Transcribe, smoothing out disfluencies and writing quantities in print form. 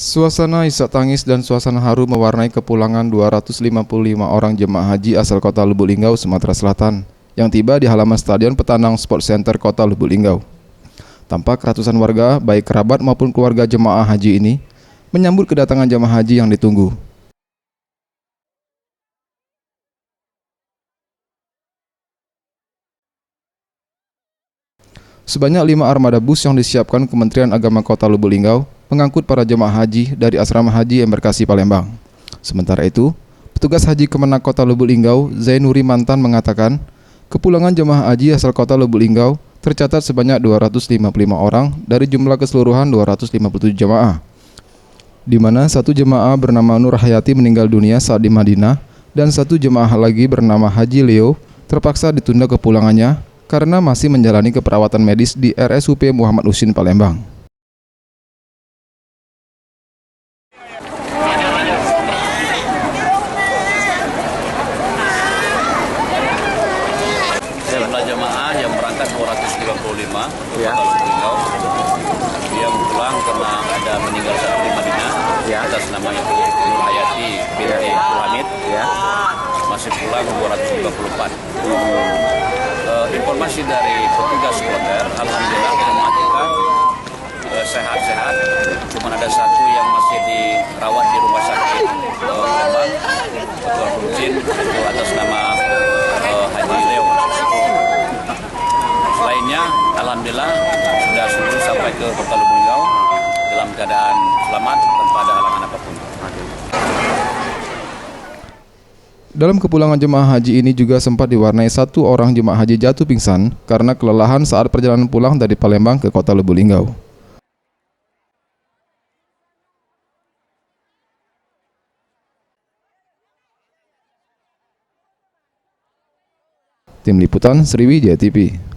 Suasana isak tangis dan suasana haru mewarnai kepulangan 255 orang jemaah haji asal kota Lubuk Linggau, Sumatera Selatan yang tiba di halaman Stadion Petanang Sport Center kota Lubuk Linggau. Tampak ratusan warga, baik kerabat maupun keluarga jemaah haji ini, menyambut kedatangan jemaah haji yang ditunggu. Sebanyak 5 armada bus yang disiapkan Kementerian Agama Kota Lubuk Linggau mengangkut para jemaah haji dari Asrama Haji Embarkasi Palembang. Sementara itu, petugas haji Kemenak Kota Lubuk Linggau, Zainuri Mantan mengatakan, kepulangan jemaah haji asal Kota Lubuk Linggau tercatat sebanyak 255 orang dari jumlah keseluruhan 257 jemaah, di mana satu jemaah bernama Nur Hayati meninggal dunia saat di Madinah dan satu jemaah lagi bernama Haji Leo terpaksa ditunda kepulangannya karena masih menjalani keperawatan medis di RSUP Muhammad Husin Palembang. Jumlah jemaah yang berangkat 255 ya. Kota Lubuk Linggau yang pulang karena ada meninggal satu di Madinah ya. Atas nama Ibu Nur Hayati binti Hamid ya. Masih pulang 254. Informasi dari petugas kloter, alhamdulillah jemaah kita sehat-sehat. Cuma ada satu yang masih dirawat di rumah sakit Palembang, Ketua Rutin itu atas nama Haji Leo. Selainnya, alhamdulillah sudah seluruh sampai ke Kota Lubuk Linggau dalam keadaan selamat tanpa ada halangan apapun. Dalam kepulangan jemaah haji ini juga sempat diwarnai satu orang jemaah haji jatuh pingsan karena kelelahan saat perjalanan pulang dari Palembang ke Kota Lubuk Linggau. Tim Liputan Sriwijaya TV.